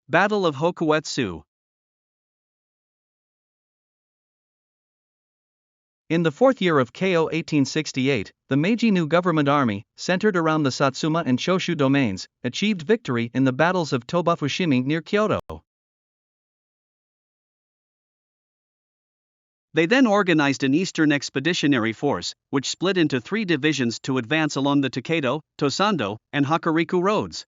Battle of Hokuetsu. In the fourth year of KO 1868, the Meiji new government army, centered around the Satsuma and Choshu domains, achieved victory in the battles of Toba-Fushimi near Kyoto. They then organized an Eastern Expeditionary Force, which split into 3 divisions to advance along the Takedo, Tosando, and Hokuriku roads.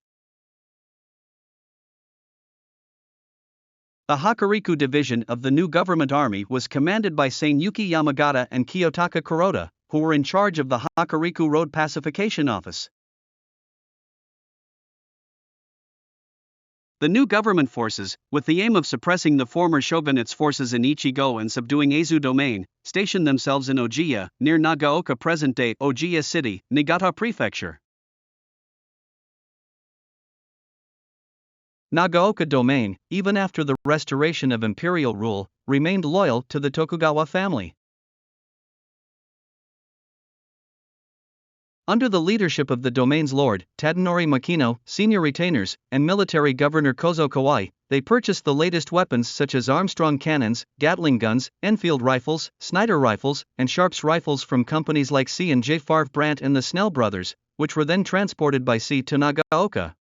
The Hokuriku division of the new government army was commanded by Seiyuki Yamagata and Kiyotaka Kuroda, who were in charge of the Hokuriku Road Pacification Office. The new government forces, with the aim of suppressing the former shogunate's forces in Ichigo and subduing Eizu domain, stationed themselves in Ojiya, near Nagaoka, present-day Ojiya City, Niigata Prefecture. Nagaoka domain, even after the restoration of imperial rule, remained loyal to the Tokugawa family. Under the leadership of the domain's lord, Tadanori Makino, senior retainers, and military governor Kozo Kawai, they purchased the latest weapons such as Armstrong cannons, Gatling guns, Enfield rifles, Snider rifles, and Sharps rifles from companies like C&J Favre Brandt and the Snell brothers, which were then transported by sea to Nagaoka.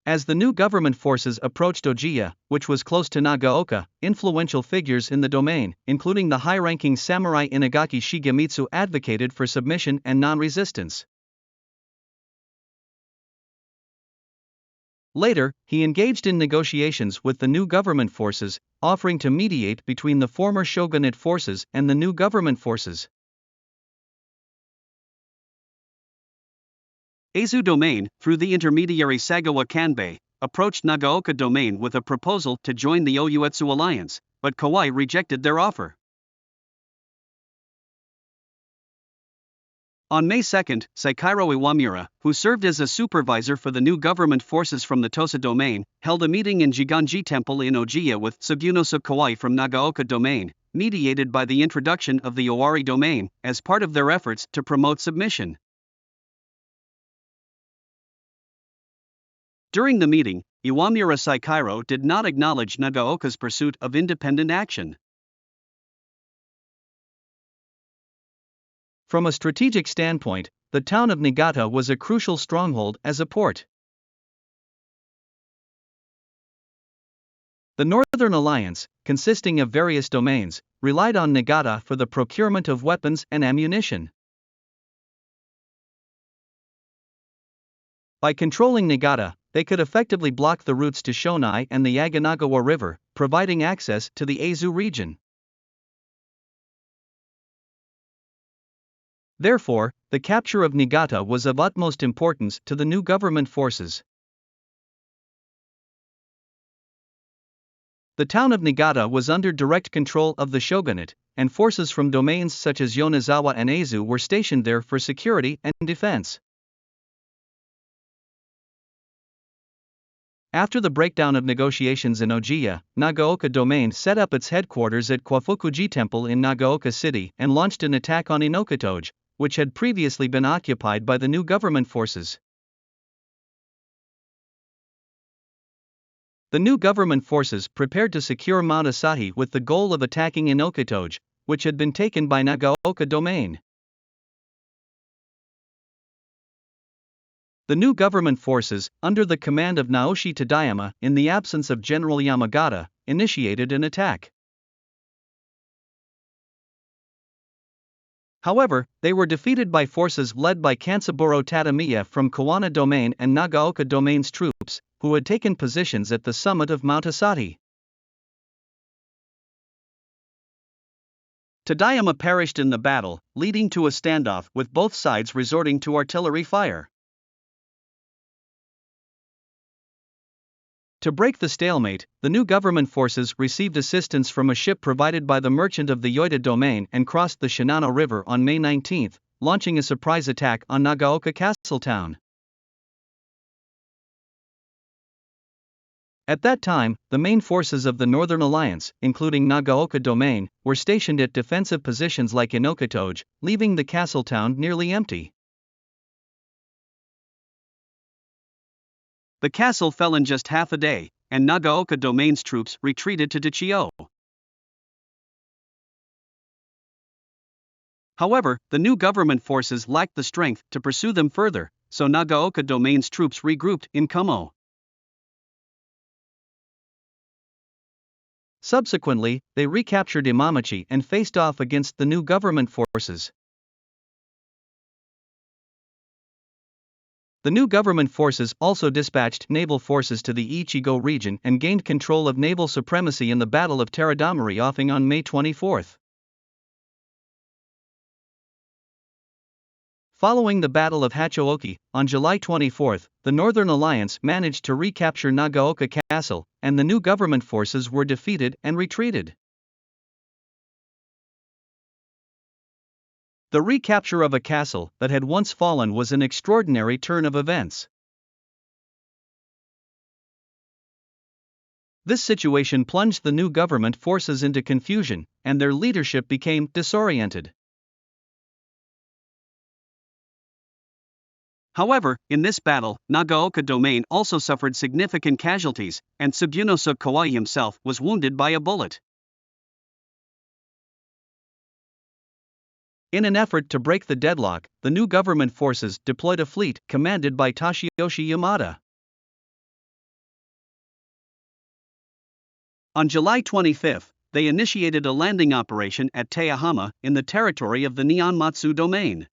As the new government forces approached Ojiya, which was close to Nagaoka, influential figures in the domain, including the high-ranking samurai Inagaki Shigemitsu, advocated for submission and non-resistance. Later, he engaged in negotiations with the new government forces, offering to mediate between the former shogunate forces and the new government forces. Eizu domain, through the intermediary Sagawa Kanbei, approached Nagaoka domain with a proposal to join the Hokuetsu alliance, but Kawai rejected their offer. On May 2, Saikiro Iwamura, who served as a supervisor for the new government forces from the Tosa domain, held a meeting in Jiganji Temple in Ojiya with Sugunosuke Kawai from Nagaoka domain, mediated by the introduction of the Owari domain, as part of their efforts to promote submission. During the meeting, Iwamura Saikiro did not acknowledge Nagaoka's pursuit of independent action. From a strategic standpoint, the town of Niigata was a crucial stronghold as a port. The Northern Alliance, consisting of various domains, relied on Niigata for the procurement of weapons and ammunition. By controlling Niigata, they could effectively block the routes to Shonai and the Yaganagawa River, providing access to the Eizu region. Therefore, the capture of Niigata was of utmost importance to the new government forces. The town of Niigata was under direct control of the shogunate, and forces from domains such as Yonezawa and Eizu were stationed there for security and defense. After the breakdown of negotiations in Ojiya, Nagaoka domain set up its headquarters at Kwafukuji Temple in Nagaoka City and launched an attack on Inokatoge, which had previously been occupied by the new government forces. The new government forces prepared to secure Mount Asahi with the goal of attacking Inokatoge, which had been taken by Nagaoka domain. The new government forces, under the command of Naoshi Tadayama, in the absence of General Yamagata, initiated an attack. However, they were defeated by forces led by Kansaburo Tadamiya from Kawana domain and Nagaoka domain's troops, who had taken positions at the summit of Mount Asahi. Tadayama perished in the battle, leading to a standoff with both sides resorting to artillery fire. To break the stalemate, the new government forces received assistance from a ship provided by the merchant of the Yoita domain and crossed the Shinano River on May 19, launching a surprise attack on Nagaoka Castle Town. At that time, the main forces of the Northern Alliance, including Nagaoka domain, were stationed at defensive positions like Inokatoge, leaving the castle town nearly empty. The castle fell in just half a day, and Nagaoka domain's troops retreated to Chiyo. However, the new government forces lacked the strength to pursue them further, so Nagaoka domain's troops regrouped in Kumo. Subsequently, they recaptured Imamachi and faced off against the new government forces. The new government forces also dispatched naval forces to the Ichigo region and gained control of naval supremacy in the Battle of Teradamari offing on May 24. Following the Battle of Hachioki, on July 24, the Northern Alliance managed to recapture Nagaoka Castle, and the new government forces were defeated and retreated. The recapture of a castle that had once fallen was an extraordinary turn of events. This situation plunged the new government forces into confusion, and their leadership became disoriented. However, in this battle, Nagaoka domain also suffered significant casualties, and Tsugunosuke Kawai himself was wounded by a bullet. In an effort to break the deadlock, the new government forces deployed a fleet commanded by Toshiyoshi Yamada. On July 25, they initiated a landing operation at Teihama in the territory of the Nihonmatsu domain.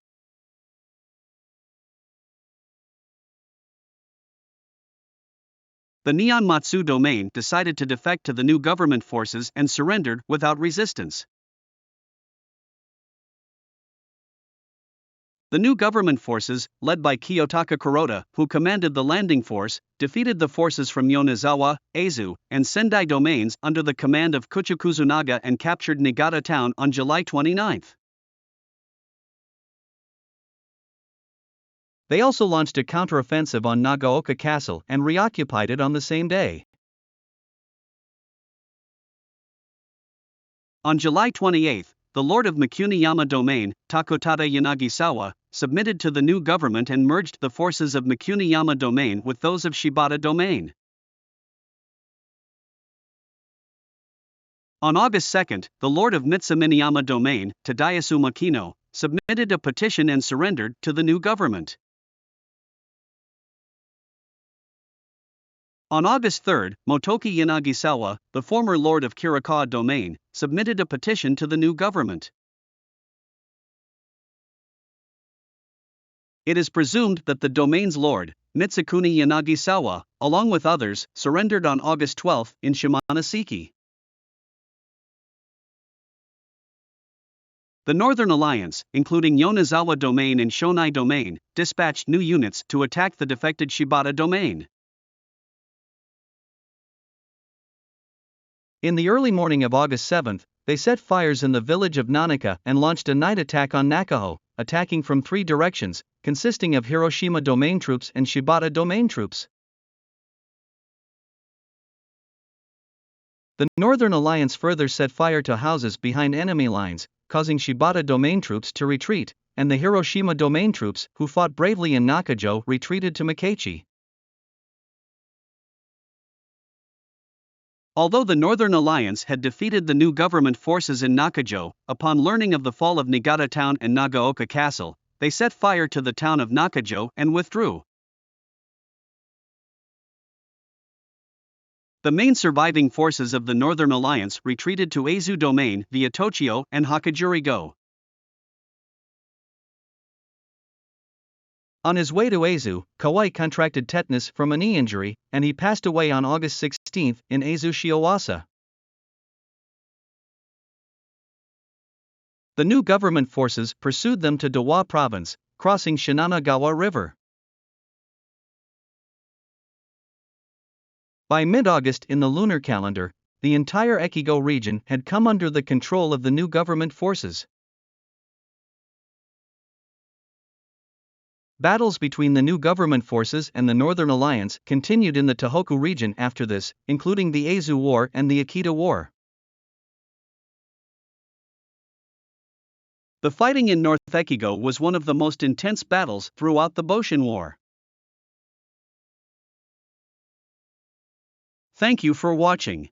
The Nihonmatsu domain decided to defect to the new government forces and surrendered without resistance. The new government forces, led by Kiyotaka Kuroda, who commanded the landing force, defeated the forces from Yonezawa, Aizu, and Sendai domains under the command of Kuchikuzunaga and captured Niigata town on July 29. They also launched a counteroffensive on Nagaoka Castle and reoccupied it on the same day. On July 28, the lord of Mikuniyama domain, Takotada Yanagisawa, submitted to the new government and merged the forces of Mikuniyama domain with those of Shibata domain. On August 2, the lord of Mitsuminiyama domain, Tadayasu Makino, submitted a petition and surrendered to the new government. On August 3, Motoki Yanagisawa, the former lord of Kirikawa domain, submitted a petition to the new government. It is presumed that the domain's lord, Mitsukuni Yanagisawa, along with others, surrendered on August 12 in Shimonoseki. The Northern Alliance, including Yonezawa domain and Shonai domain, dispatched new units to attack the defected Shibata domain. In the early morning of August 7, they set fires in the village of Nanaka and launched a night attack on Nakaho, attacking from three directions, consisting of Hiroshima domain troops and Shibata domain troops. The Northern Alliance further set fire to houses behind enemy lines, causing Shibata domain troops to retreat, and the Hiroshima domain troops, who fought bravely in Nakajo, retreated to Makaichi. Although the Northern Alliance had defeated the new government forces in Nakajo, upon learning of the fall of Niigata town and Nagaoka castle, they set fire to the town of Nakajo and withdrew. The main surviving forces of the Northern Alliance retreated to Aizu domain via Tochio and Hakajuri-go. On his way to Aizu, Kawai contracted tetanus from a knee injury, and he passed away on August 16 in Aizu Shiowasa. The new government forces pursued them to Dewa province, crossing Shinanagawa River. By mid-August in the lunar calendar, the entire Ekigo region had come under the control of the new government forces. Battles between the new government forces and the Northern Alliance continued in the Tohoku region after this, including the Aizu War and the Akita War. The fighting in North Ekigo was one of the most intense battles throughout the Boshin War. Thank you for watching.